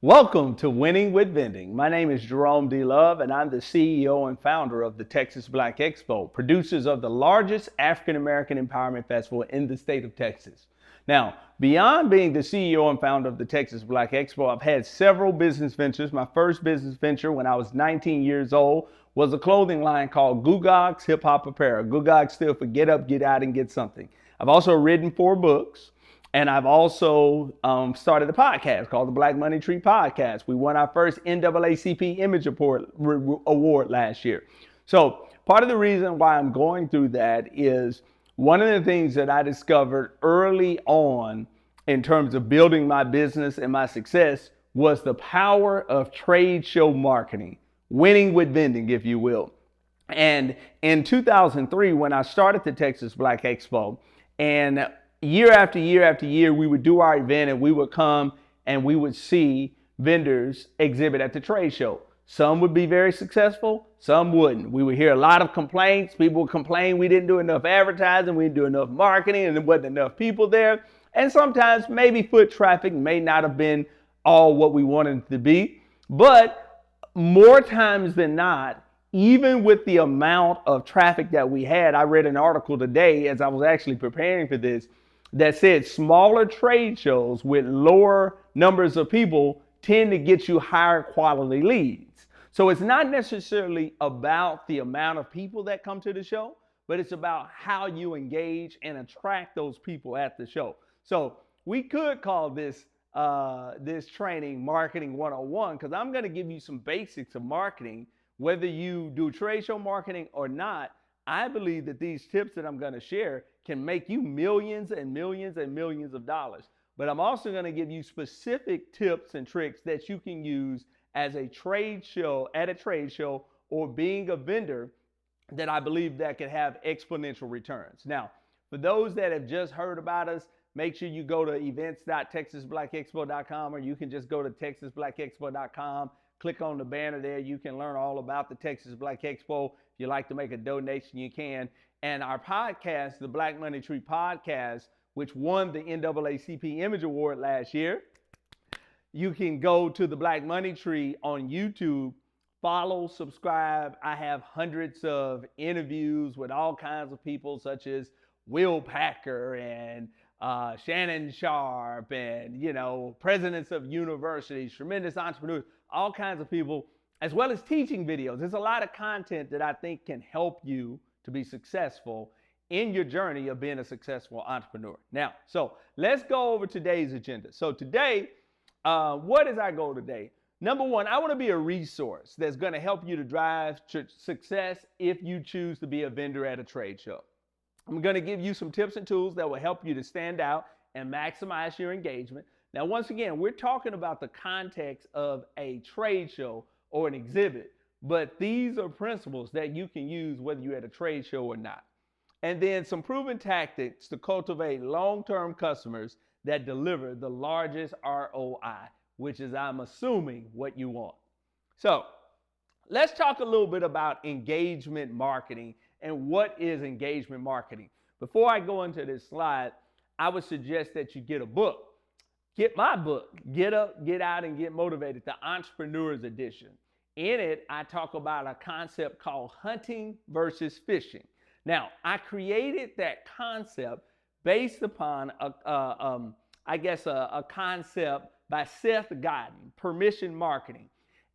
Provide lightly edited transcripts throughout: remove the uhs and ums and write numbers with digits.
Welcome to Winning with Vending. My name is Jerome D. Love, and I'm the CEO and founder of the Texas Black Expo, producers of the largest African American empowerment festival in the state of Texas. Now, beyond being the CEO and founder of the Texas Black Expo, I've had several business ventures. My first business venture when I was 19 years old was a clothing line called Gugog's Hip Hop Apparel. Gugog stood for Get Up, Get Out, and Get Something. I've also written 4 books. And I've also started a podcast called the Black Money Tree Podcast. We won our first NAACP Image Award last year. So part of the reason why I'm going through that is one of the things that I discovered early on in terms of building my business and my success was the power of trade show marketing, winning with vending, if you will. And in 2003, when I started the Texas Black Expo, and year after year after year, we would do our event and we would come and we would see vendors exhibit at the trade show. Some would be very successful, some wouldn't. We would hear a lot of complaints. People would complain we didn't do enough advertising, we didn't do enough marketing, and there wasn't enough people there. And sometimes maybe foot traffic may not have been all what we wanted it to be. But more times than not, even with the amount of traffic that we had, I read an article today as I was actually preparing for this that said smaller trade shows with lower numbers of people tend to get you higher quality leads. So it's not necessarily about the amount of people that come to the show, but it's about how you engage and attract those people at the show. So we could call this training Marketing 101, because I'm going to give you some basics of marketing. Whether you do trade show marketing or not, I believe that these tips that I'm going to share can make you millions and millions and millions of dollars. But I'm also going to give you specific tips and tricks that you can use as a trade show, at a trade show, or being a vendor, that I believe that can have exponential returns. Now, for those that have just heard about us, make sure you go to events.texasblackexpo.com, or you can just go to texasblackexpo.com. Click on the banner there. You can learn all about the Texas Black Expo. If you'd like to make a donation, you can. And our podcast, the Black Money Tree Podcast, which won the NAACP Image Award last year, you can go to the Black Money Tree on YouTube, follow, subscribe. I have hundreds of interviews with all kinds of people, such as Will Packer and Shannon Sharp, and presidents of universities, tremendous entrepreneurs, all kinds of people, as well as teaching videos. There's a lot of content that I think can help you to be successful in your journey of being a successful entrepreneur. Now, so let's go over today's agenda. So today, what is our goal today? Number one, I want to be a resource that's going to help you to drive success if you choose to be a vendor at a trade show. I'm going to give you some tips and tools that will help you to stand out and maximize your engagement. Now, once again, we're talking about the context of a trade show or an exhibit, but these are principles that you can use whether you're at a trade show or not. And then some proven tactics to cultivate long-term customers that deliver the largest ROI, which is, I'm assuming, what you want. So let's talk a little bit about engagement marketing and what is engagement marketing. Before I go into this slide, I would suggest that you get a book. Get my book, Get Up, Get Out, and Get Motivated, the Entrepreneur's Edition. In it, I talk about a concept called hunting versus fishing. Now, I created that concept based upon a concept by Seth Godin, permission marketing.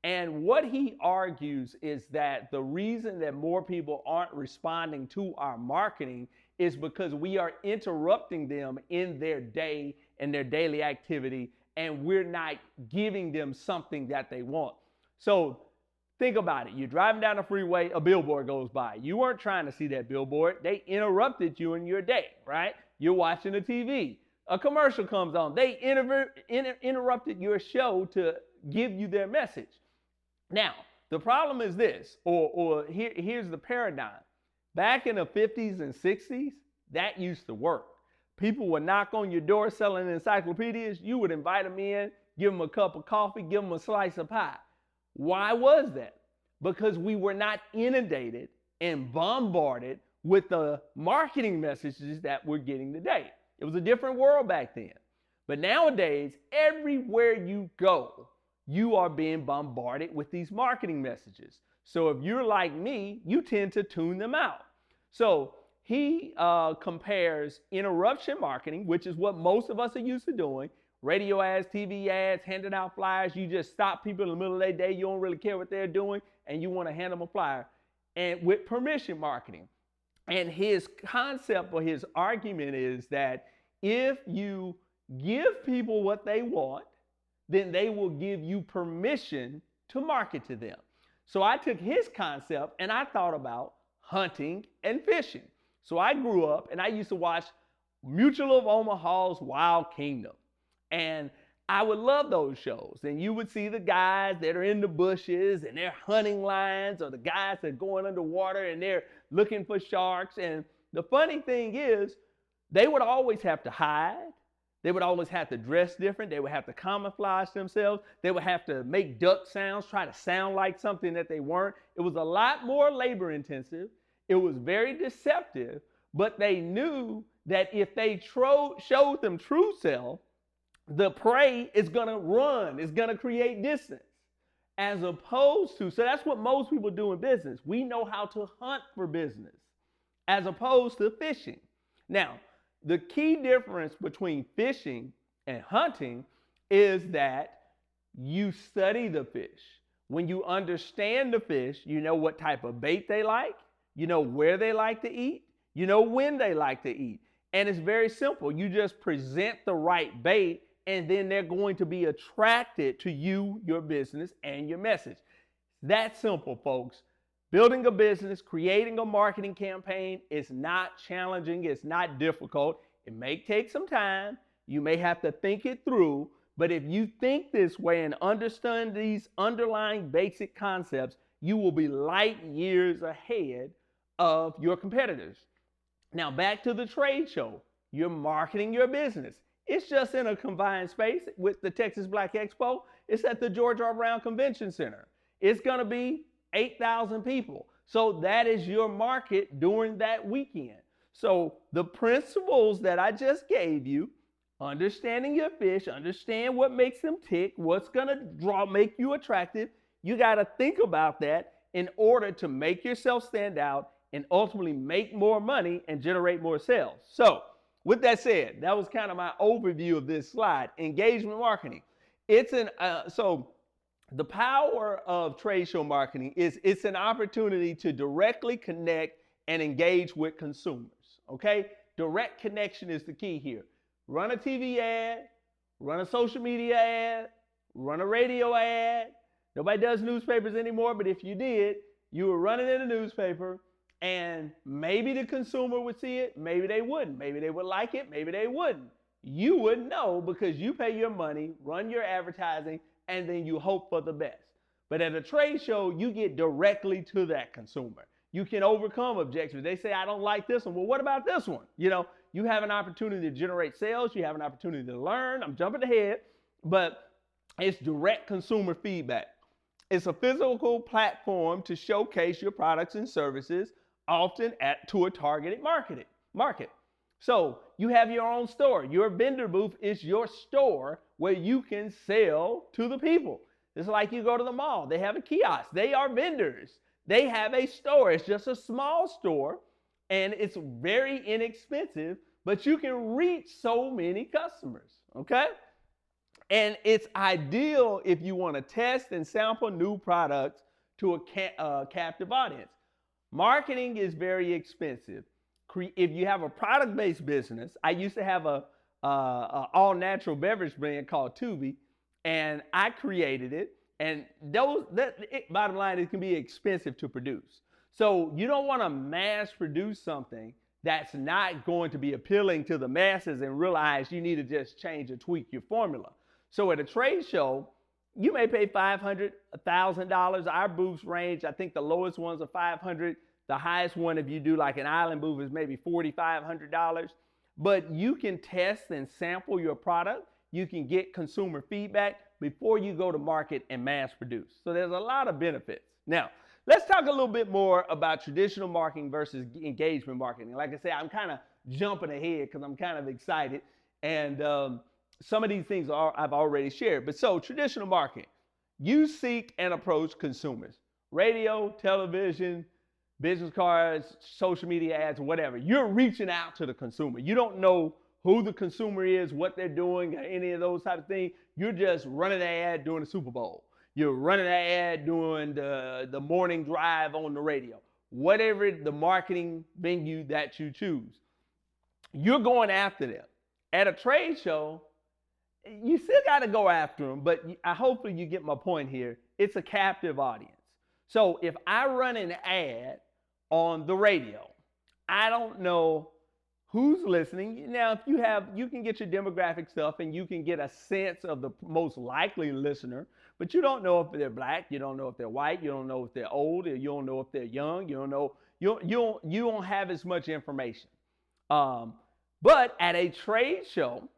And what he argues is that the reason that more people aren't responding to our marketing is because we are interrupting them in their day and their daily activity, and we're not giving them something that they want. So think about it. You're driving down the freeway, a billboard goes by. You weren't trying to see that billboard. They interrupted you in your day, right? You're watching the TV. A commercial comes on. They interrupted your show to give you their message. Now, the problem is this, here's the paradigm. Back in the 50s and 60s, that used to work. People would knock on your door selling encyclopedias. You would invite them in, give them a cup of coffee, give them a slice of pie. Why was that? Because we were not inundated and bombarded with the marketing messages that we're getting today. It was a different world back then. But nowadays, everywhere you go, you are being bombarded with these marketing messages. So if you're like me, you tend to tune them out. So he compares interruption marketing, which is what most of us are used to doing. Radio ads, TV ads, handing out flyers. You just stop people in the middle of their day. You don't really care what they're doing, and you want to hand them a flyer. And with permission marketing. And his concept or his argument is that if you give people what they want, then they will give you permission to market to them. So I took his concept and I thought about hunting and fishing. So I grew up and I used to watch Mutual of Omaha's Wild Kingdom. And I would love those shows. And you would see the guys that are in the bushes and they're hunting lions, or the guys that are going underwater and they're looking for sharks. And the funny thing is, they would always have to hide. They would always have to dress different. They would have to camouflage themselves. They would have to make duck sounds, try to sound like something that they weren't. It was a lot more labor intensive. It was very deceptive, but they knew that if they showed them true self, the prey is going to run, it's going to create distance. As opposed to, so that's what most people do in business. We know how to hunt for business as opposed to fishing. Now, the key difference between fishing and hunting is that you study the fish. When you understand the fish, you know what type of bait they like, you know where they like to eat, you know when they like to eat. And it's very simple. You just present the right bait, and then they're going to be attracted to you, your business, and your message. That simple, folks. Building a business, creating a marketing campaign is not challenging. It's not difficult. It may take some time. You may have to think it through. But if you think this way and understand these underlying basic concepts, you will be light years ahead of your competitors. Now, back to the trade show. You're marketing your business. It's just in a confined space with the Texas Black Expo. It's at the George R. Brown Convention Center. It's going to be 8,000 people. So that is your market during that weekend. So the principles that I just gave you, understanding your fish, understand what makes them tick, what's going to make you attractive, you got to think about that in order to make yourself stand out and ultimately make more money and generate more sales. So with that said, that was kind of my overview of this slide. Engagement marketing. So the power of trade show marketing is it's an opportunity to directly connect and engage with consumers. Okay? Direct connection is the key here. Run a TV ad, run a social media ad, run a radio ad. Nobody does newspapers anymore, but if you did, you were running in a newspaper. And maybe the consumer would see it, maybe they wouldn't. Maybe they would like it, maybe they wouldn't. You wouldn't know because you pay your money, run your advertising, and then you hope for the best. But at a trade show, you get directly to that consumer. You can overcome objections. They say, I don't like this one. Well, what about this one? You know, you have an opportunity to generate sales. You have an opportunity to learn. I'm jumping ahead, but it's direct consumer feedback. It's a physical platform to showcase your products and services, often to a targeted market. So you have your own store. Your vendor booth is your store where you can sell to the people. It's like you go to the mall. They have a kiosk. They are vendors. They have a store. It's just a small store and it's very inexpensive, but you can reach so many customers, okay? And it's ideal if you want to test and sample new products to a captive audience. Marketing is very expensive. If you have a product-based business, I used to have a all-natural beverage brand called Tubi, and I created it. And bottom line, it can be expensive to produce. So you don't want to mass produce something that's not going to be appealing to the masses and realize you need to just change or tweak your formula. So at a trade show, you may pay $500, $1,000. Our booths range, I think the lowest ones are $500. The highest one, if you do like an island booth, is maybe $4,500. But you can test and sample your product. You can get consumer feedback before you go to market and mass produce. So there's a lot of benefits. Now, let's talk a little bit more about traditional marketing versus engagement marketing. Like I said, I'm kind of jumping ahead because I'm kind of excited. And some of these things I've already shared. But so traditional marketing, You seek and approach consumers. Radio, television, business cards, social media ads, whatever. You're reaching out to the consumer. You don't know who the consumer is, what they're doing, any of those type of things. You're just running an ad during the Super Bowl. You're running an ad during the morning drive on the radio. Whatever the marketing venue that you choose, you're going after them. At a trade show, you still got to go after them, but hopefully you get my point here. It's a captive audience. So if I run an ad on the radio, I don't know who's listening. Now, if you can get your demographic stuff and you can get a sense of the most likely listener, but you don't know if they're black, you don't know if they're white, you don't know if they're old, you don't know if they're young, you don't have as much information. But at a trade show,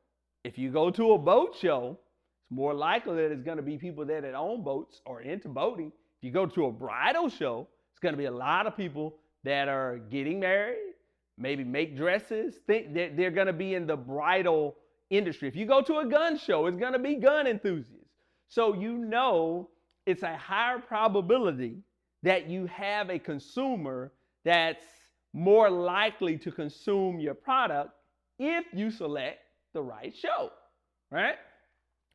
if you go to a boat show, it's more likely that it's going to be people there that own boats or into boating. If you go to a bridal show, it's going to be a lot of people that are getting married, maybe make dresses. They're going to be in the bridal industry. If you go to a gun show, it's going to be gun enthusiasts. So you know it's a higher probability that you have a consumer that's more likely to consume your product if you select the right show, right?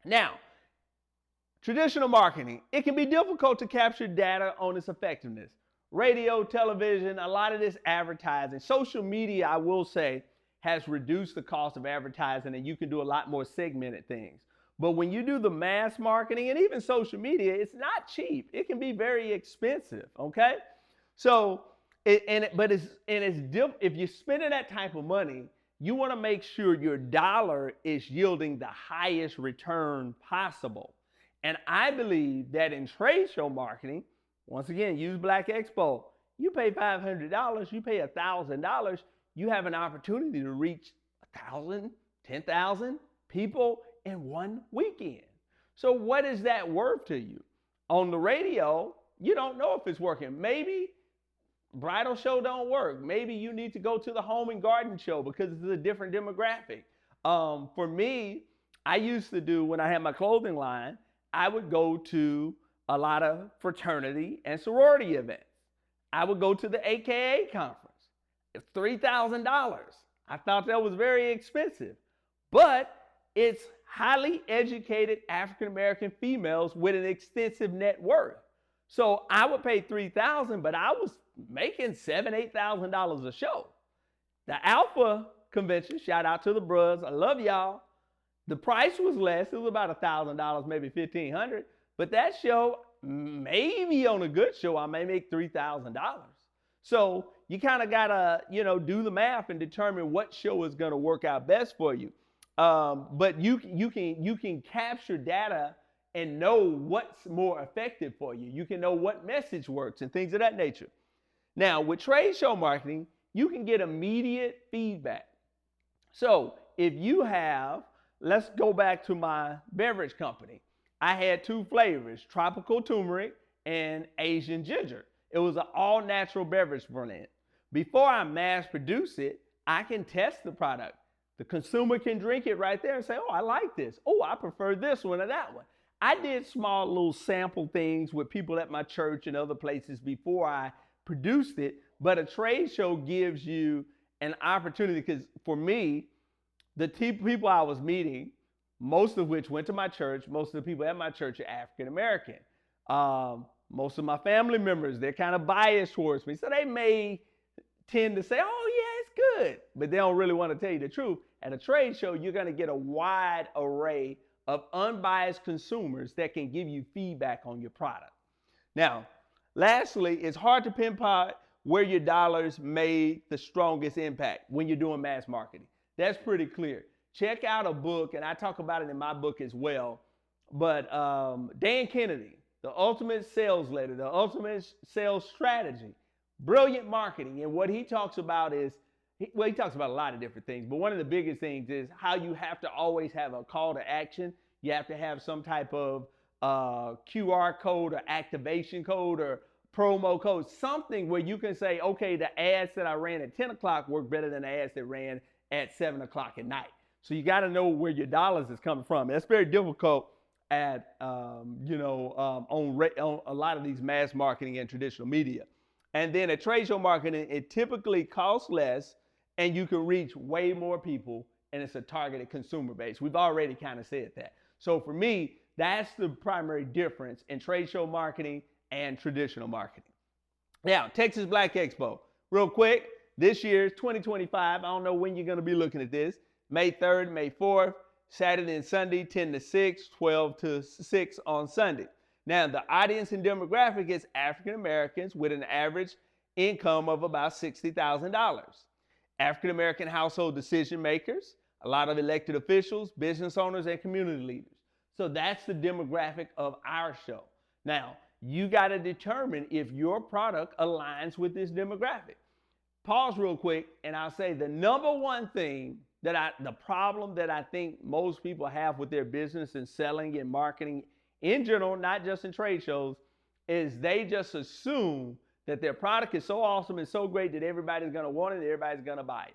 Now, traditional marketing, it can be difficult to capture data on its effectiveness. Radio, television, a lot of this advertising. Social media, I will say, has reduced the cost of advertising, and you can do a lot more segmented things. But when you do the mass marketing and even social media, it's not cheap. It can be very expensive, okay? So, if you're spending that type of money, you want to make sure your dollar is yielding the highest return possible. And I believe that in trade show marketing, once again, use Black Expo. You pay $500, you pay $1,000, you have an opportunity to reach 1,000, 10,000 people in one weekend. So what is that worth to you? On the radio, you don't know if it's working. Maybe bridal show don't work. Maybe you need to go to the home and garden show because it's a different demographic. For me, I used to do, when I had my clothing line, I would go to a lot of fraternity and sorority events. I would go to the AKA conference. It's $3,000. I thought that was very expensive, but it's highly educated African-American females with an extensive net worth. So I would pay $3,000, but I was making $7,000, $8,000 a show. The Alpha convention, shout out to the bros, I love y'all. The price was less, it was about $1,000, maybe $1,500. But that show, maybe on a good show, I may make $3,000. So you kind of gotta, do the math and determine what show is gonna work out best for you. But you can capture data and know what's more effective for you. You can know what message works and things of that nature. Now, with trade show marketing, you can get immediate feedback. So if you have, let's go back to my beverage company. I had 2 flavors, tropical turmeric and Asian ginger. It was an all-natural beverage blend. Before I mass produce it, I can test the product. The consumer can drink it right there and say, oh, I like this. Oh, I prefer this one or that one. I did small little sample things with people at my church and other places before I produced it, but a trade show gives you an opportunity, because for me, the people I was meeting, most of which went to my church, most of the people at my church are African American. Most of my family members, they're kind of biased towards me, so they may tend to say, oh yeah, it's good, but they don't really want to tell you the truth. At a trade show, you're going to get a wide array of unbiased consumers that can give you feedback on your product. Now, lastly, it's hard to pinpoint where your dollars made the strongest impact when you're doing mass marketing. That's pretty clear. Check out a book, and I talk about it in my book as well, but Dan Kennedy, The Ultimate Sales Letter, The Ultimate Sales Strategy, brilliant marketing. And what he talks about is, he talks about a lot of different things, but one of the biggest things is how you have to always have a call to action. You have to have some type of QR code or activation code or promo code, something where you can say, okay, the ads that I ran at 10 o'clock work better than the ads that ran at 7 o'clock at night. So you got to know where your dollars is coming from. That's very difficult. at on a lot of these mass marketing and traditional media. And then at trade show marketing, it typically costs less and you can reach way more people, and it's a targeted consumer base. We've already kind of said that. So for me, that's the primary difference in trade show marketing and traditional marketing. Now, Texas Black Expo, real quick, this year's 2025. I don't know when you're going to be looking at this. May 3rd, May 4th, Saturday and Sunday, 10 to 6, 12 to 6 on Sunday. Now, the audience and demographic is African Americans with an average income of about $60,000. African American household decision makers, a lot of elected officials, business owners, and community leaders. So that's the demographic of our show. Now, you got to determine if your product aligns with this demographic. Pause real quick, and I'll say the number one thing the problem that I think most people have with their business and selling and marketing in general, not just in trade shows, is they just assume that their product is so awesome and so great that everybody's going to want it and everybody's going to buy it.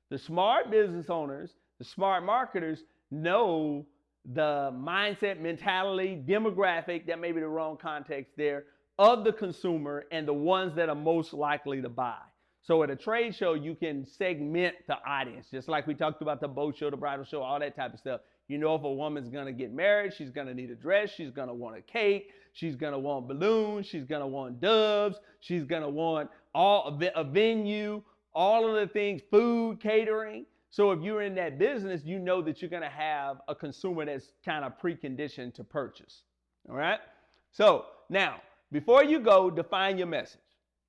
The smart business owners, the smart marketers know the mindset, mentality, demographic, that may be the wrong context there, of the consumer and the ones that are most likely to buy. So at a trade show, you can segment the audience, just like we talked about the boat show, the bridal show, all that type of stuff. You know, if a woman's going to get married, she's going to need a dress. She's going to want a cake. She's going to want balloons. She's going to want doves. She's going to want a venue, all of the things, food, catering. So if you're in that business, you know that you're going to have a consumer that's kind of preconditioned to purchase. All right. So now, before you go, define your message.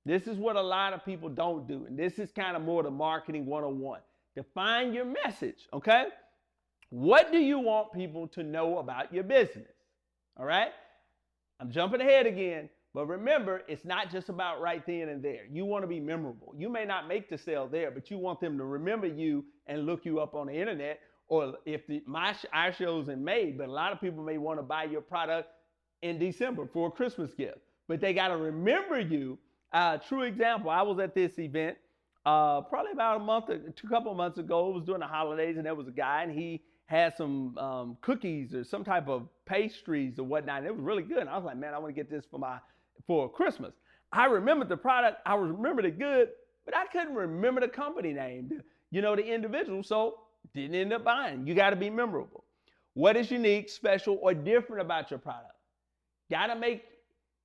This is what a lot of people don't do. And this is kind of more the marketing 101. Define your message. Okay. What do you want people to know about your business? All right. I'm jumping ahead again, but remember, it's not just about right then and there. You want to be memorable. You may not make the sale there, but you want them to remember you and look you up on the internet. Or if our show's in May, but a lot of people may want to buy your product in December for a Christmas gift, but they got to remember you. True example, I was at this event probably about a couple of months ago. It was during the holidays, and there was a guy, and he had some cookies or some type of pastries or whatnot. And it was really good. And I was like, man, I want to get this for Christmas. I remembered the product. I remembered it good, but I couldn't remember the company name, the individual. So didn't end up buying. You got to be memorable. What is unique, special, or different about your product? Got to make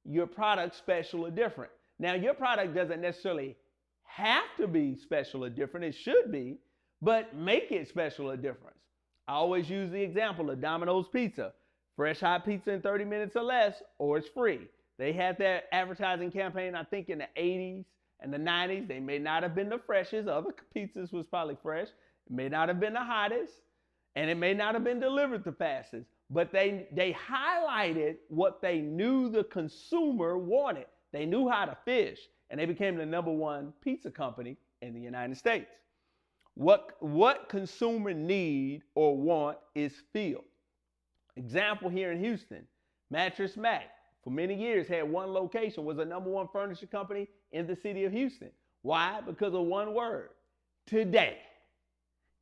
your product special or different. Now, your product doesn't necessarily have to be special or different. It should be, but make it special or different. I always use the example of Domino's Pizza. Fresh hot pizza in 30 minutes or less, or it's free. They had that advertising campaign, I think, in the 80s and the 90s. They may not have been the freshest. Other pizzas was probably fresh. It may not have been the hottest, and it may not have been delivered the fastest. But they highlighted what they knew the consumer wanted. They knew how to fish, and they became the #1 pizza company in the United States. What consumer need or want is feel. Example here in Houston, Mattress Mac, for many years had one location, was a #1 furniture company in the city of Houston. Why? Because of one word, today.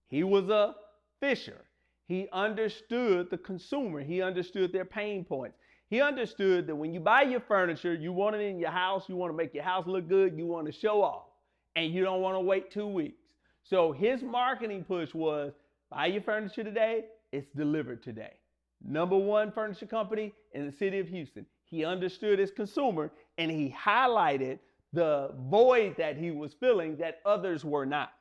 He was a fisher. He understood the consumer. He understood their pain points. He understood that when you buy your furniture, you want it in your house, you want to make your house look good, you want to show off, and you don't want to wait 2 weeks. So his marketing push was, buy your furniture today, it's delivered today. #1 furniture company in the city of Houston. He understood his consumer, and he highlighted the void that he was feeling that others were not.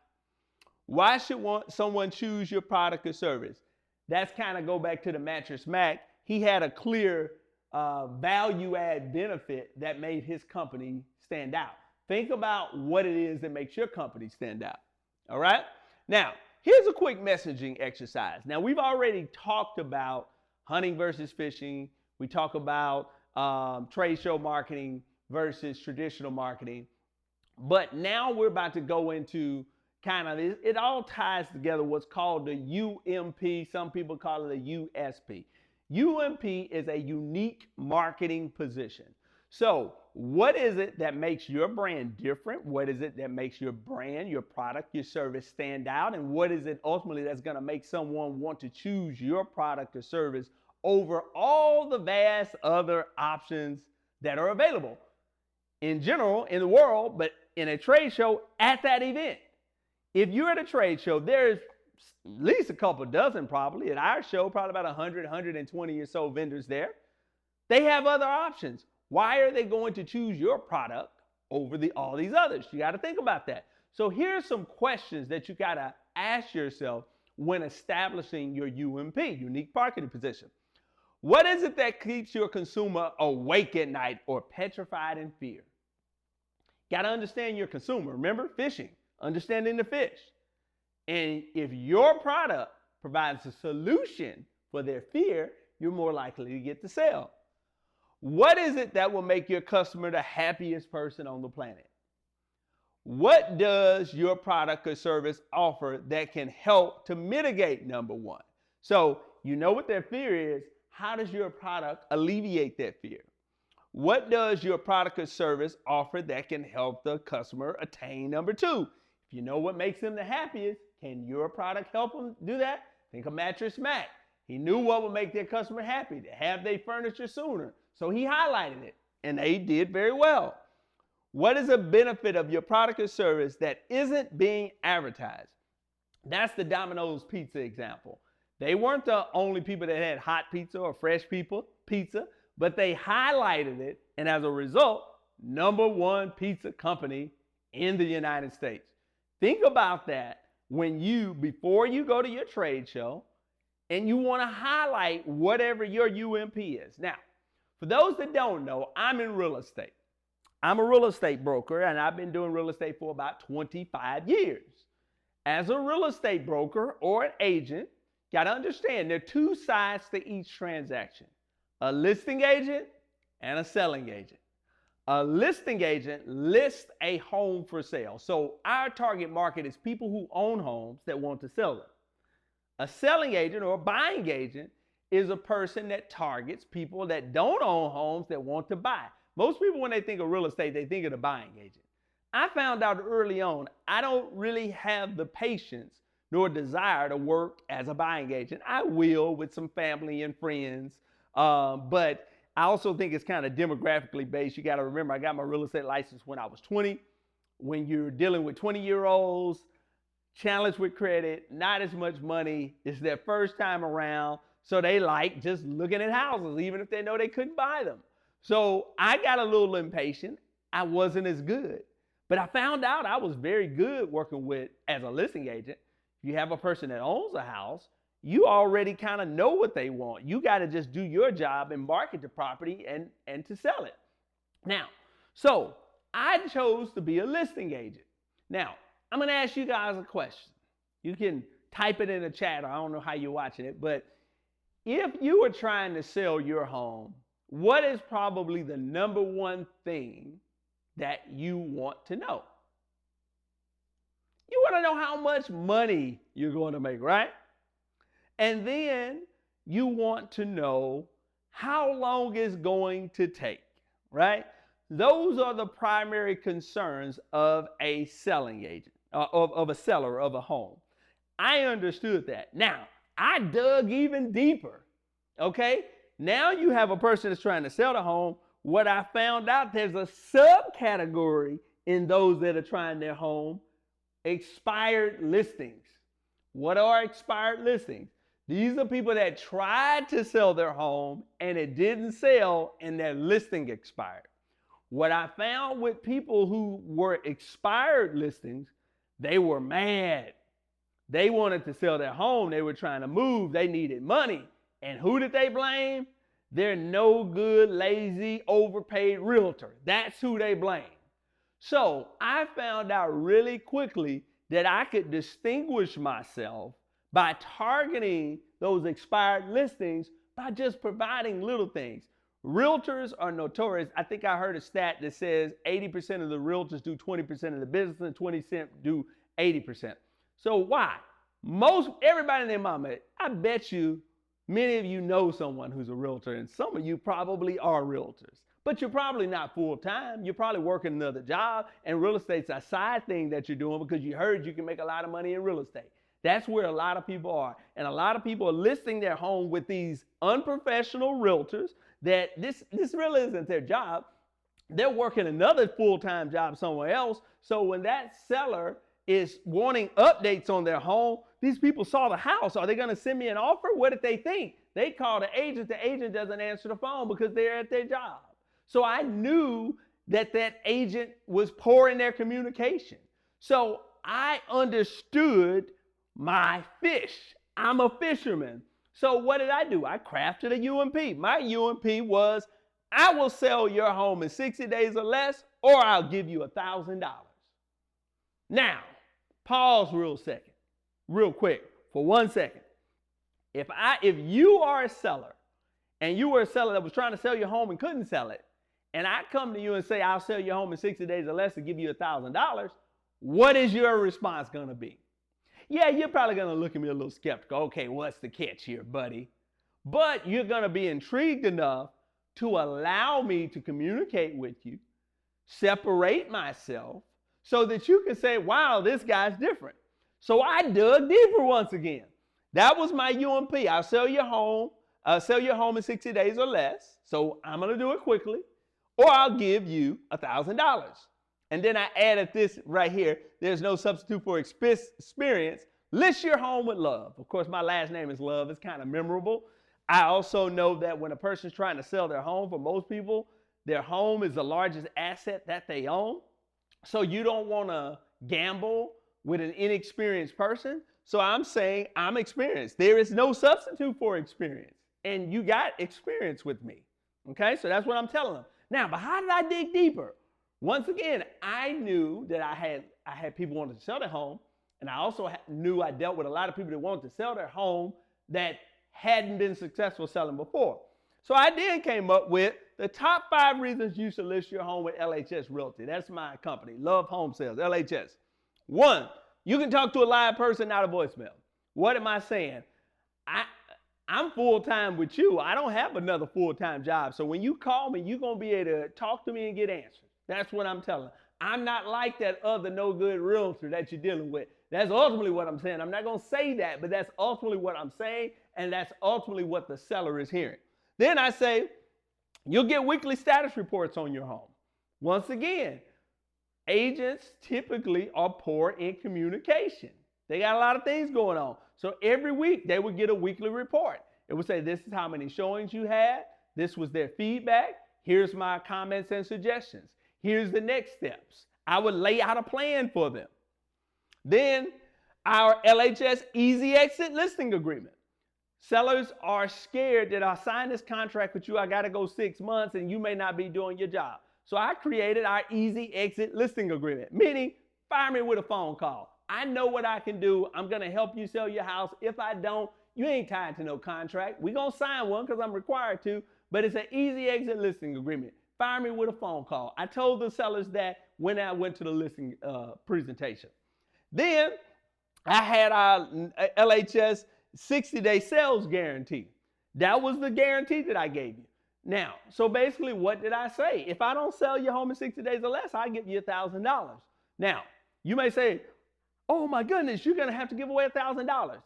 Why should someone choose your product or service? That's kind of go back to the Mattress Mac. He had a clear value add benefit that made his company stand out. Think about what it is that makes your company stand out. All right. Now, here's a quick messaging exercise. Now, we've already talked about hunting versus fishing. We talk about trade show marketing versus traditional marketing. But now we're about to go into kind of, it all ties together what's called the UMP. Some people call it a USP. UMP is a unique marketing position. So what is it that makes your brand different? What is it that makes your brand, your product, your service stand out? And what is it ultimately that's going to make someone want to choose your product or service over all the vast other options that are available in general in the world, but in a trade show at that event. If you're at a trade show, there's at least a couple dozen probably. At our show, probably about 100, 120 or so vendors there. They have other options. Why are they going to choose your product over all these others? You got to think about that. So here's some questions that you got to ask yourself when establishing your UMP, unique marketing position. What is it that keeps your consumer awake at night or petrified in fear? Got to understand your consumer. Remember, fishing, understanding the fish. And if your product provides a solution for their fear, you're more likely to get the sale. What is it that will make your customer the happiest person on the planet? What does your product or service offer that can help to mitigate number one? So you know what their fear is. How does your product alleviate that fear? What does your product or service offer that can help the customer attain number two? If you know what makes them the happiest, can your product help them do that? Think of Mattress Mac. He knew what would make their customer happy, to have their furniture sooner. So he highlighted it, and they did very well. What is a benefit of your product or service that isn't being advertised? That's the Domino's pizza example. They weren't the only people that had hot pizza or fresh pizza, but they highlighted it, and as a result, number one pizza company in the United States. Think about that before you go to your trade show, and you want to highlight whatever your UMP is. Now, for those that don't know, I'm in real estate. I'm a real estate broker, and I've been doing real estate for about 25 years. As a real estate broker or an agent, you got to understand there are two sides to each transaction: a listing agent and a selling agent. A listing agent lists a home for sale. So our target market is people who own homes that want to sell them. A selling agent or a buying agent is a person that targets people that don't own homes that want to buy. Most people, when they think of real estate, they think of the buying agent. I found out early on, I don't really have the patience nor desire to work as a buying agent. I will with some family and friends, but I also think it's kind of demographically based. You got to remember, I got my real estate license when I was 20. When you're dealing with 20-year-olds, challenged with credit, not as much money, it's their first time around, so they like just looking at houses, even if they know they couldn't buy them. So I got a little impatient. I wasn't as good. But I found out I was very good working with, as a listing agent. If you have a person that owns a house, you already kind of know what they want. You got to just do your job and market the property and to sell it. Now, so I chose to be a listing agent. Now, I'm going to ask you guys a question. You can type it in the chat, or I don't know how you're watching it, but if you were trying to sell your home, what is probably the number one thing that you want to know? You want to know how much money you're going to make, right? And then you want to know how long it's going to take, right? Those are the primary concerns of a selling agent, of a seller of a home. I understood that. Now, I dug even deeper, okay? Now you have a person that's trying to sell the home. What I found out, there's a subcategory in those that are trying their home: expired listings. What are expired listings? These are people that tried to sell their home and it didn't sell and their listing expired. What I found with people who were expired listings, they were mad. They wanted to sell their home. They were trying to move. They needed money. And who did they blame? Their no good, lazy, overpaid realtor. That's who they blame. So I found out really quickly that I could distinguish myself by targeting those expired listings by just providing little things. Realtors are notorious. I think I heard a stat that says 80% of the realtors do 20% of the business and 20% do 80%. So why? Everybody and their mama, I bet you many of you know someone who's a realtor, and some of you probably are realtors. But you're probably not full-time. You're probably working another job, and real estate's a side thing that you're doing because you heard you can make a lot of money in real estate. That's where a lot of people are. And a lot of people are listing their home with these unprofessional realtors that this really isn't their job. They're working another full-time job somewhere else. So when that seller is wanting updates on their home, these people saw the house. Are they going to send me an offer? What did they think? They call the agent. The agent doesn't answer the phone because they're at their job. So I knew that that agent was poor in their communication. So I understood my fish. I'm a fisherman. So what did I do? I crafted a UMP. My UMP was, I will sell your home in 60 days or less, or I'll give you $1,000. Now, pause real quick, for 1 second. If you are a seller and you were a seller that was trying to sell your home and couldn't sell it, and I come to you and say, I'll sell your home in 60 days or less and give you $1,000, what is your response going to be? Yeah, you're probably going to look at me a little skeptical. Okay, what's the catch here, buddy? But you're going to be intrigued enough to allow me to communicate with you, separate myself, so that you can say, wow, this guy's different. So I dug deeper once again. That was my UMP. I'll sell your home in 60 days or less. So I'm going to do it quickly, or I'll give you $1,000. And then I added this right here. There's no substitute for experience. List your home with love. Of course, my last name is Love. It's kind of memorable. I also know that when a person's trying to sell their home, for most people, their home is the largest asset that they own. So you don't want to gamble with an inexperienced person. So I'm saying I'm experienced. There is no substitute for experience. And you got experience with me. Okay, so that's what I'm telling them. Now, but how did I dig deeper? Once again, I knew that I had people wanting to sell their home, and I also knew I dealt with a lot of people that wanted to sell their home that hadn't been successful selling before. So I then came up with the top 5 reasons you should list your home with LHS Realty. That's my company, Love Home Sales, LHS. 1, you can talk to a live person, not a voicemail. What am I saying? I'm full-time with you. I don't have another full-time job. So when you call me, you're going to be able to talk to me and get answers. That's what I'm telling. I'm not like that other no-good realtor that you're dealing with. That's ultimately what I'm saying. I'm not going to say that, but that's ultimately what I'm saying, and that's ultimately what the seller is hearing. Then I say, you'll get weekly status reports on your home. Once again, agents typically are poor in communication. They got a lot of things going on. So every week, they would get a weekly report. It would say, this is how many showings you had. This was their feedback. Here's my comments and suggestions. Here's the next steps. I would lay out a plan for them. Then our LHS Easy Exit Listing Agreement. Sellers are scared that I sign this contract with you, I got to go 6 months and you may not be doing your job. So I created our Easy Exit Listing Agreement, meaning fire me with a phone call. I know what I can do. I'm going to help you sell your house. If I don't, you ain't tied to no contract. We're going to sign one because I'm required to, but it's an Easy Exit Listing Agreement. Fire me with a phone call. I told the sellers that when I went to the listing presentation. Then I had our LHS 60-day sales guarantee. That was the guarantee that I gave you. Now, so basically what did I say? If I don't sell your home in 60 days or less, I give you $1,000. Now, you may say, oh my goodness, you're going to have to give away $1,000.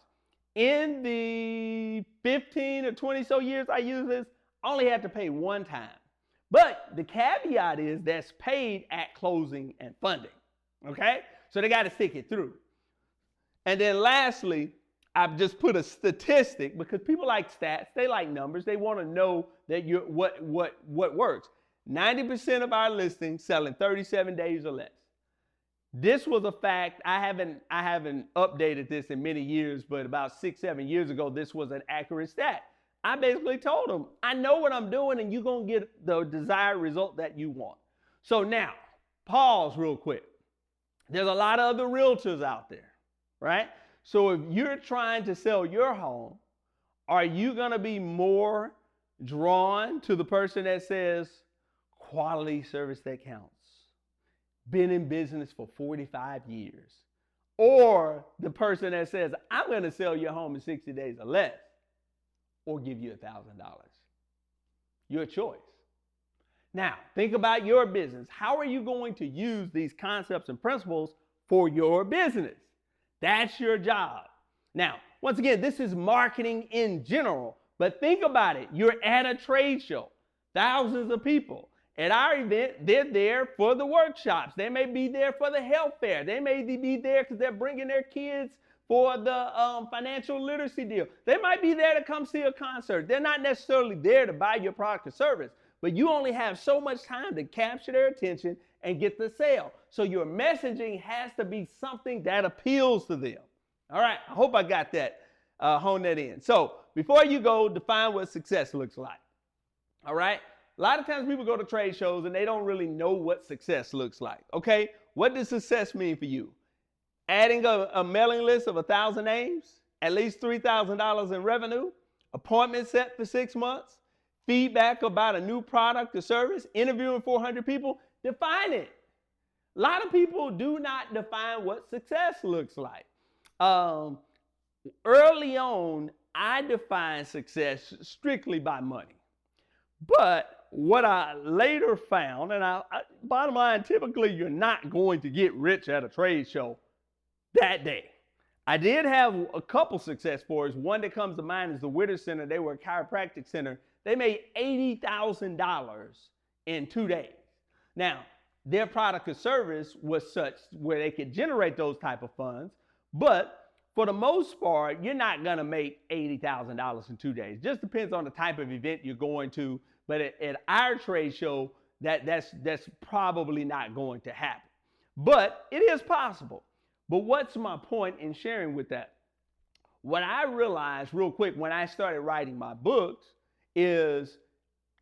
In the 15 or 20 so years I use this, I only had to pay one time. But the caveat is that's paid at closing and funding, okay? So they got to stick it through. And then lastly, I've just put a statistic because people like stats, they like numbers, they want to know that what works. 90% of our listings sell in 37 days or less. This was a fact. I haven't updated this in many years, but about 6-7 years ago, this was an accurate stat. I basically told them, I know what I'm doing and you're going to get the desired result that you want. So now, pause real quick. There's a lot of other realtors out there, right? So if you're trying to sell your home, are you going to be more drawn to the person that says quality service that counts, been in business for 45 years, or the person that says, I'm going to sell your home in 60 days or less, or give you $1,000? Your choice. Now, think about your business. How are you going to use these concepts and principles for your business? That's your job. Now, once again, this is marketing in general, but think about it. You're at a trade show, thousands of people. At our event, they're there for the workshops. They may be there for the health fair. They may be there because they're bringing their kids for the financial literacy deal. They might be there to come see a concert. They're not necessarily there to buy your product or service, but you only have so much time to capture their attention and get the sale. So your messaging has to be something that appeals to them. All right, I hope I got that, honed that in. So before you go, define what success looks like. All right, a lot of times people go to trade shows and they don't really know what success looks like. Okay, what does success mean for you? Adding a mailing list of 1,000 names, at least $3,000 in revenue, appointment set for 6 months, feedback about a new product or service, interviewing 400 people. Define it. A lot of people do not define what success looks like. Early on, I defined success strictly by money. But what I later found, and bottom line, typically you're not going to get rich at a trade show that day. I did have a couple success stories. One that comes to mind is the Witter Center. They were a chiropractic center. They made $80,000 in 2 days. Now, their product or service was such where they could generate those type of funds, but for the most part, you're not going to make $80,000 in 2 days. Just depends on the type of event you're going to, but at our trade show, that's probably not going to happen. But it is possible. But what's my point in sharing with that? What I realized real quick when I started writing my books is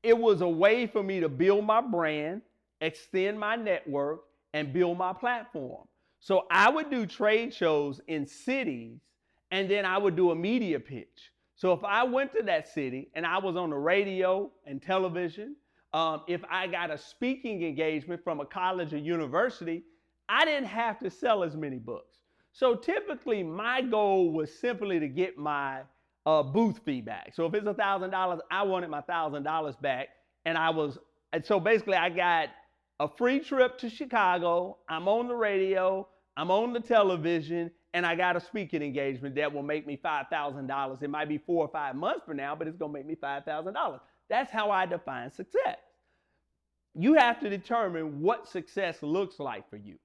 it was a way for me to build my brand, extend my network, and build my platform. So I would do trade shows in cities, and then I would do a media pitch. So if I went to that city and I was on the radio and television, if I got a speaking engagement from a college or university, I didn't have to sell as many books. So typically my goal was simply to get my booth feedback. So if it's $1,000, I wanted my $1,000 back. And so basically I got a free trip to Chicago. I'm on the radio, I'm on the television, and I got a speaking engagement that will make me $5,000. It might be 4 or 5 months from now, but it's gonna make me $5,000. That's how I define success. You have to determine what success looks like for you.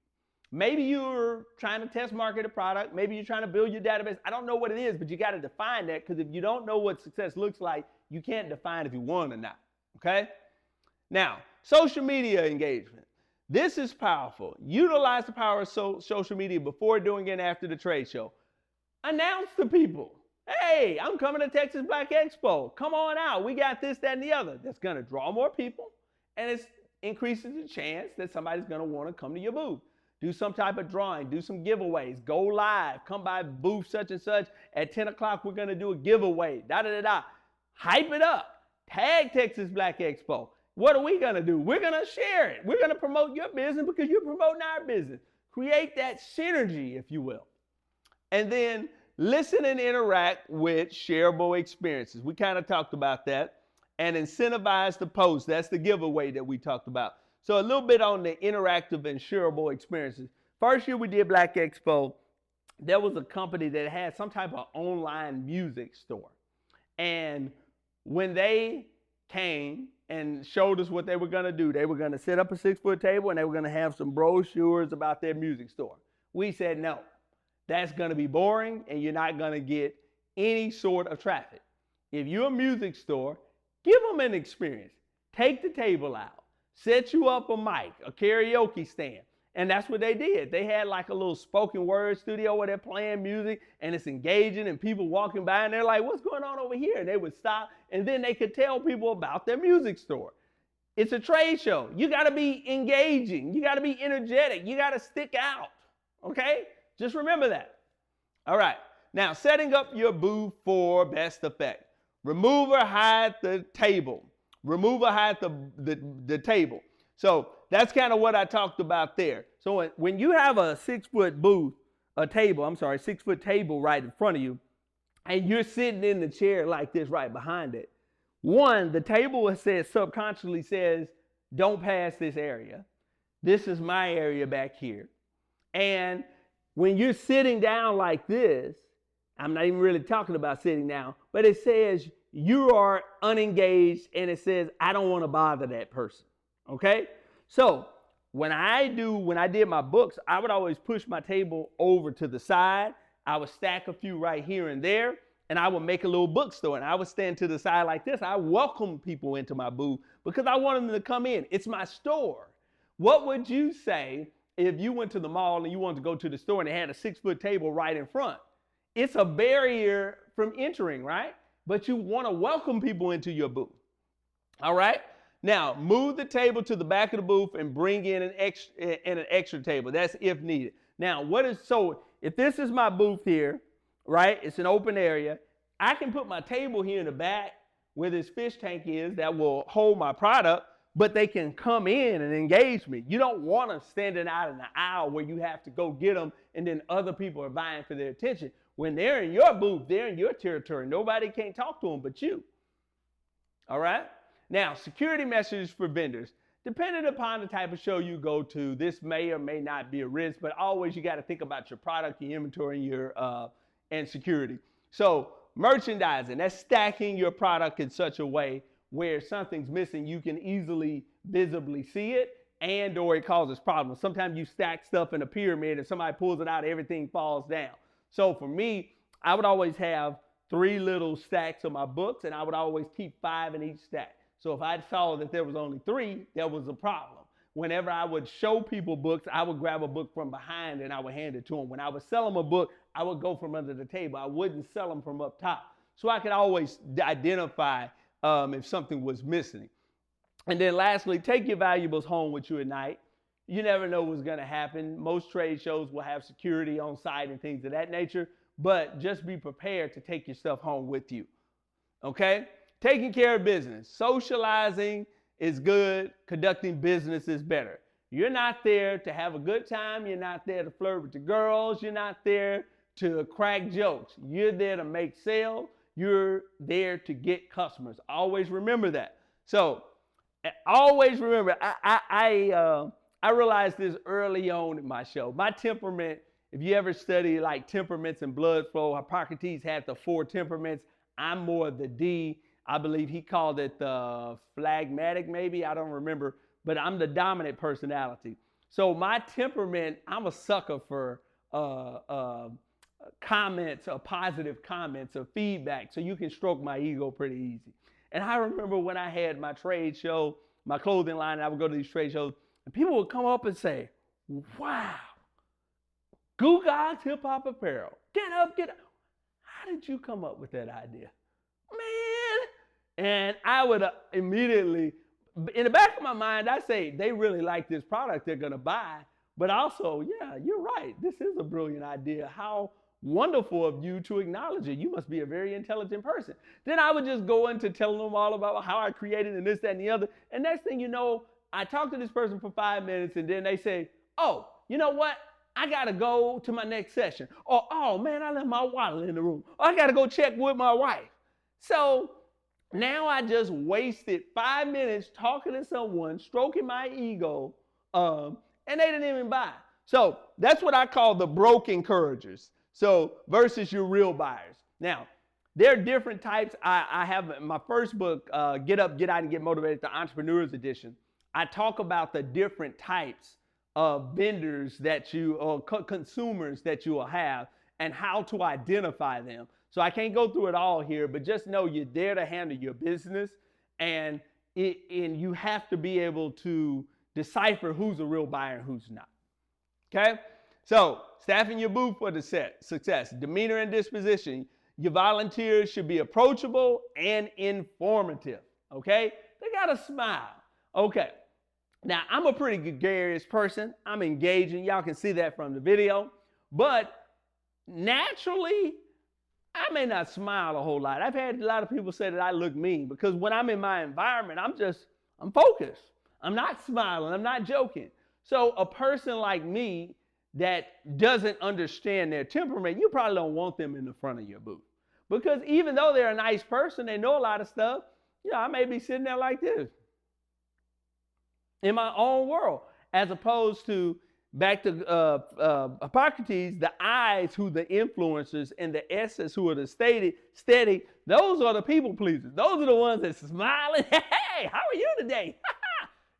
Maybe you're trying to test market a product. Maybe you're trying to build your database. I don't know what it is, but you got to define that, because if you don't know what success looks like, you can't define if you want or not, okay? Now, social media engagement. This is powerful. Utilize the power of social media before, during, and after the trade show. Announce to people, hey, I'm coming to Texas Black Expo. Come on out. We got this, that, and the other. That's going to draw more people, and it increases the chance that somebody's going to want to come to your booth. Do some type of drawing, do some giveaways, go live, come by booth such and such. At 10 o'clock, we're gonna do a giveaway, da-da-da-da. Hype it up, tag Texas Black Expo. What are we gonna do? We're gonna share it. We're gonna promote your business because you're promoting our business. Create that synergy, if you will. And then listen and interact with shareable experiences. We kind of talked about that. And incentivize the post. That's the giveaway that we talked about. So a little bit on the interactive and shareable experiences. First year we did Black Expo, there was a company that had some type of online music store. And when they came and showed us what they were going to do, they were going to set up a 6-foot table and they were going to have some brochures about their music store. We said, no, that's going to be boring and you're not going to get any sort of traffic. If you're a music store, give them an experience. Take the table out. Set you up a mic, a karaoke stand. And that's what they did. They had like a little spoken word studio where they're playing music and it's engaging and people walking by and they're like, what's going on over here? And they would stop and then they could tell people about their music store. It's a trade show. You got to be engaging. You got to be energetic. You got to stick out. Okay? Just remember that. All right. Now, setting up your booth for best effect. Remove or hide the table. Remove or hide the table. So that's kind of what I talked about there. So when you have a 6-foot booth, 6-foot table right in front of you, and you're sitting in the chair like this right behind it, one, the table subconsciously says, don't pass this area. This is my area back here. And when you're sitting down like this, I'm not even really talking about sitting down, but it says you are unengaged and it says, I don't want to bother that person. Okay? So when I did my books, I would always push my table over to the side. I would stack a few right here and there, and I would make a little bookstore, and I would stand to the side like this. I welcome people into my booth because I want them to come in. It's my store. What would you say if you went to the mall and you wanted to go to the store and they had a 6-foot table right in front? It's a barrier from entering, right? But you want to welcome people into your booth. All right? Now, move the table to the back of the booth and bring in an extra table. That's if needed. Now, if this is my booth here, right? It's an open area. I can put my table here in the back where this fish tank is that will hold my product, but they can come in and engage me. You don't want them standing out in the aisle where you have to go get them and then other people are vying for their attention. When they're in your booth, they're in your territory. Nobody can talk to them but you. All right? Now, security messages for vendors. Depending upon the type of show you go to, this may or may not be a risk, but always you got to think about your product, your inventory, and security. So merchandising, that's stacking your product in such a way where if something's missing, you can easily visibly see it and or it causes problems. Sometimes you stack stuff in a pyramid and somebody pulls it out, everything falls down. So for me, I would always have 3 little stacks of my books and I would always keep 5 in each stack. So if I saw that there was only 3, there was a problem. Whenever I would show people books, I would grab a book from behind and I would hand it to them. When I would sell them a book, I would go from under the table. I wouldn't sell them from up top. So I could always identify if something was missing. And then lastly, take your valuables home with you at night. You never know what's going to happen. Most trade shows will have security on site and things of that nature, but just be prepared to take your stuff home with you. Okay? Taking care of business. Socializing is good. Conducting business is better. You're not there to have a good time. You're not there to flirt with the girls. You're not there to crack jokes. You're there to make sales. You're there to get customers. Always remember that. So always remember, I realized this early on in my show. My temperament, if you ever study like temperaments and blood flow, Hippocrates had the 4 temperaments. I'm more the D. I believe he called it the phlegmatic, maybe. I don't remember. But I'm the dominant personality. So my temperament, I'm a sucker for comments, or positive comments, or feedback. So you can stroke my ego pretty easy. And I remember when I had my trade show, my clothing line, and I would go to these trade shows, and people would come up and say, wow, Goo Gog's Hip Hop Apparel. Get up, get up. How did you come up with that idea? Man. And I would immediately, in the back of my mind, I say, they really like this product they're going to buy. But also, yeah, you're right. This is a brilliant idea. How wonderful of you to acknowledge it. You must be a very intelligent person. Then I would just go into telling them all about how I created and this, that, and the other. And next thing you know, I talk to this person for 5 minutes and then they say, oh, you know what? I got to go to my next session. Or, oh man, I left my wallet in the room. Or I got to go check with my wife. So now I just wasted 5 minutes talking to someone, stroking my ego, and they didn't even buy. So that's what I call the broke encouragers. So versus your real buyers. Now, there are different types. I have my first book, Get Up, Get Out, and Get Motivated, the Entrepreneur's Edition. I talk about the different types of vendors that or consumers that you will have and how to identify them. So I can't go through it all here, but just know you're there to handle your business and you have to be able to decipher who's a real buyer and who's not. Okay? So staffing your booth for the success, demeanor and disposition. Your volunteers should be approachable and informative. Okay? They got to smile. Okay. Now, I'm a pretty gregarious person. I'm engaging. Y'all can see that from the video. But naturally, I may not smile a whole lot. I've had a lot of people say that I look mean because when I'm in my environment, I'm focused. I'm not smiling. I'm not joking. So a person like me that doesn't understand their temperament, you probably don't want them in the front of your booth. Because even though they're a nice person, they know a lot of stuff, I may be sitting there like this in my own world, as opposed to Back to Hippocrates, the I's who the influencers and the S's who are the steady, those are the people pleasers. Those are the ones that smiling. Hey, how are you today?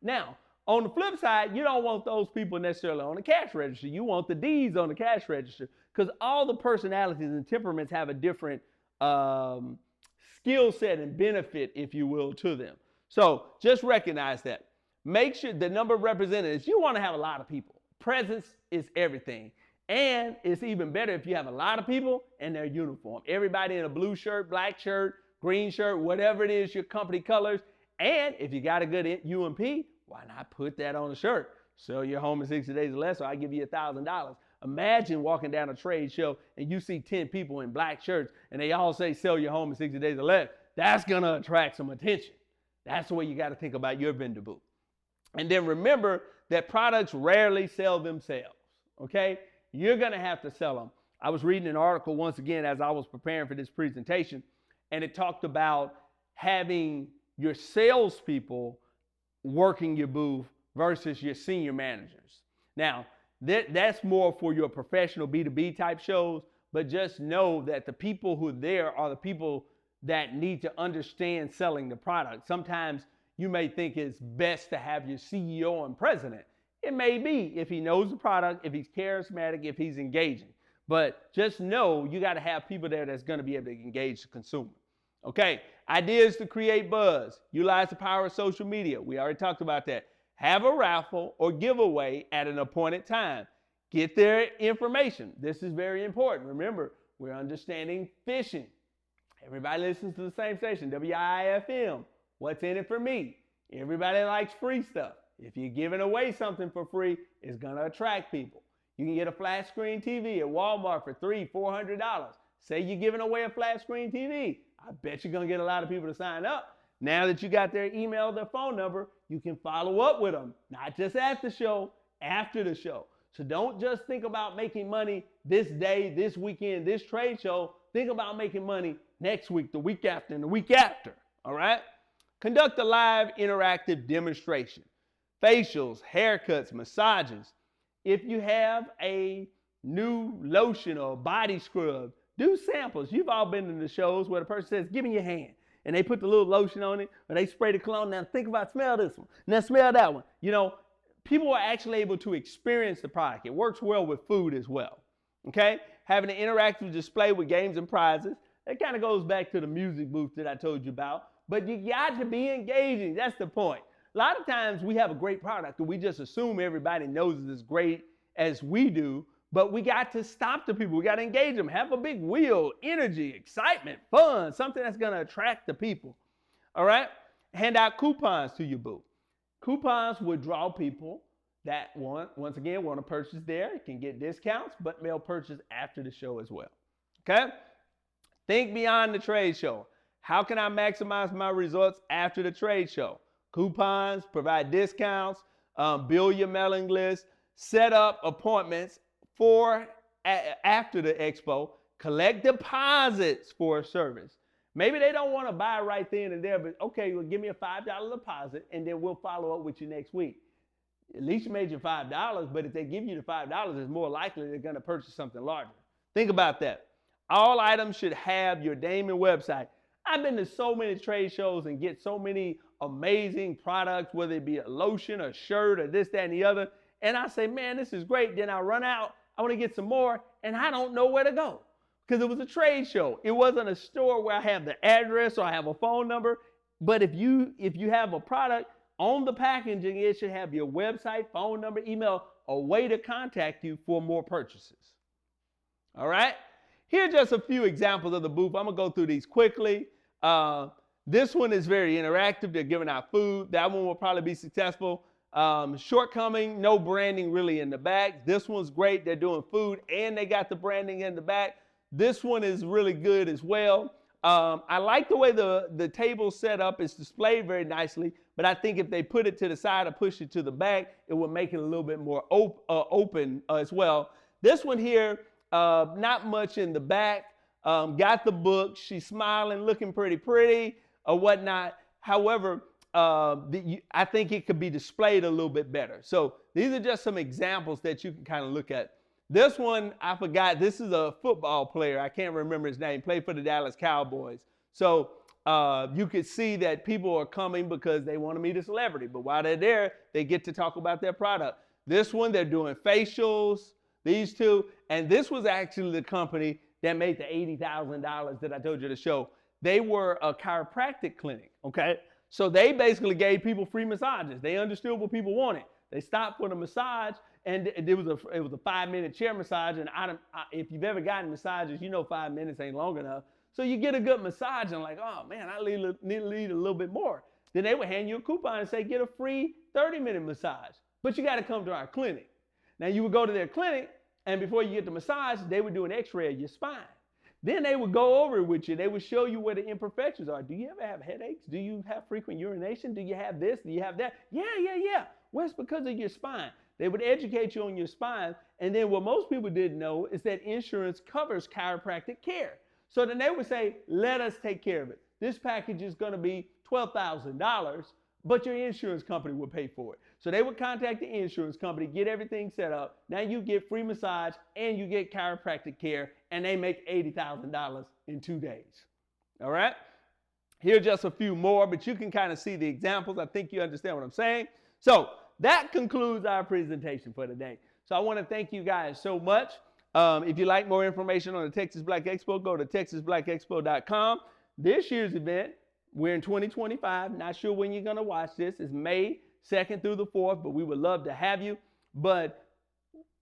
Now, on the flip side, you don't want those people necessarily on the cash register. You want the D's on the cash register because all the personalities and temperaments have a different skill set and benefit, if you will, to them. So just recognize that. Make sure the number of representatives, you want to have a lot of people. Presence is everything. And it's even better if you have a lot of people in their uniform. Everybody in a blue shirt, black shirt, green shirt, whatever it is, your company colors. And if you got a good UMP, why not put that on a shirt? Sell your home in 60 days or less, so I give you $1,000. Imagine walking down a trade show and you see 10 people in black shirts and they all say sell your home in 60 days or less. That's going to attract some attention. That's the way you got to think about your vendor booth. And then remember that products rarely sell themselves, okay? You're going to have to sell them. I was reading an article once again as I was preparing for this presentation, and it talked about having your salespeople working your booth versus your senior managers. Now, that's more for your professional B2B type shows, but just know that the people who are there are the people that need to understand selling the product. Sometimes you may think it's best to have your CEO and president. It may be if he knows the product, if he's charismatic, if he's engaging. But just know you got to have people there that's going to be able to engage the consumer. Okay, ideas to create buzz. Utilize the power of social media. We already talked about that. Have a raffle or giveaway at an appointed time. Get their information. This is very important. Remember, we're understanding fishing. Everybody listens to the same station, WIFM. What's in it for me? Everybody likes free stuff. If you're giving away something for free, it's going to attract people. You can get a flat screen TV at Walmart for $300, $400. Say you're giving away a flat screen TV. I bet you're going to get a lot of people to sign up. Now that you got their email, their phone number, you can follow up with them. Not just at the show, after the show. So don't just think about making money this day, this weekend, this trade show. Think about making money next week, the week after, and the week after. All right? Conduct a live interactive demonstration. Facials, haircuts, massages. If you have a new lotion or body scrub, do samples. You've all been in the shows where the person says, give me your hand. And they put the little lotion on it, or they spray the cologne. Now think about, smell this one. Now smell that one. You know, people are actually able to experience the product. It works well with food as well. Okay? Having an interactive display with games and prizes. That kind of goes back to the music booth that I told you about. But you got to be engaging. That's the point. A lot of times we have a great product and we just assume everybody knows it's as great as we do. But we got to stop the people. We got to engage them. Have a big wheel, energy, excitement, fun, something that's going to attract the people. All right? Hand out coupons to your booth. Coupons will draw people that once again, want to purchase there. You can get discounts, but they'll purchase after the show as well. Okay? Think beyond the trade show. How can I maximize my results after the trade show? Coupons, provide discounts, build your mailing list, set up appointments for after the expo, collect deposits for a service. Maybe they don't want to buy right then and there, but okay, well, give me a $5 deposit and then we'll follow up with you next week. At least you made your $5, but if they give you the $5, it's more likely they're going to purchase something larger. Think about that. All items should have your name and website. I've been to so many trade shows and get so many amazing products, whether it be a lotion, a shirt, or this, that, and the other. And I say, man, this is great. Then I run out. I want to get some more, and I don't know where to go because it was a trade show. It wasn't a store where I have the address or I have a phone number. But if you have a product on the packaging, it should have your website, phone number, email, a way to contact you for more purchases. All right. Here are just a few examples of the booth. I'm going to go through these quickly. This one is very interactive. They're giving out food. That one will probably be successful. Shortcoming, no branding really in the back. This one's great. They're doing food and they got the branding in the back. This one is really good as well. I like the way the table's set up. It's displayed very nicely, but I think if they put it to the side or push it to the back, it will make it a little bit more open as well. This one here, not much in the back. Got the book. She's smiling, looking pretty or whatnot. However, I think it could be displayed a little bit better. So these are just some examples that you can kind of look at. This one, I forgot. This is a football player. I can't remember his name. Played for the Dallas Cowboys. So you could see that people are coming because they want to meet a celebrity. But while they're there, they get to talk about their product. This one, they're doing facials, these two. And this was actually the company that made the $80,000 that I told you to show. They were a chiropractic clinic, okay? So they basically gave people free massages. They understood what people wanted. They stopped for the massage, and it was a 5-minute chair massage. And if you've ever gotten massages, you know 5 minutes ain't long enough. So you get a good massage, and like, oh man, I need to lead a little bit more. Then they would hand you a coupon and say, get a free 30-minute massage. But you got to come to our clinic. Now you would go to their clinic, and before you get the massage, they would do an X-ray of your spine. Then they would go over it with you. They would show you where the imperfections are. Do you ever have headaches? Do you have frequent urination? Do you have this? Do you have that? Yeah. Well, it's because of your spine. They would educate you on your spine. And then what most people didn't know is that insurance covers chiropractic care. So then they would say, let us take care of it. This package is going to be $12,000, but your insurance company will pay for it. So they would contact the insurance company, get everything set up. Now you get free massage and you get chiropractic care, and they make $80,000 in 2 days. All right? Here are just a few more, but you can kind of see the examples. I think you understand what I'm saying. So that concludes our presentation for today. So I want to thank you guys so much. If you'd like more information on the Texas Black Expo, go to texasblackexpo.com. This year's event, we're in 2025. Not sure when you're going to watch this. It's May 2nd through the 4th, but we would love to have you. But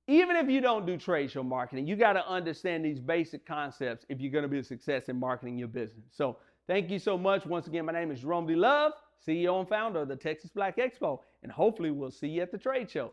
even if you don't do trade show marketing, you got to understand these basic concepts if you're going to be a success in marketing your business. So thank you so much. Once again, my name is Jerome D. Love, CEO and founder of the Texas Black Expo, and hopefully we'll see you at the trade show.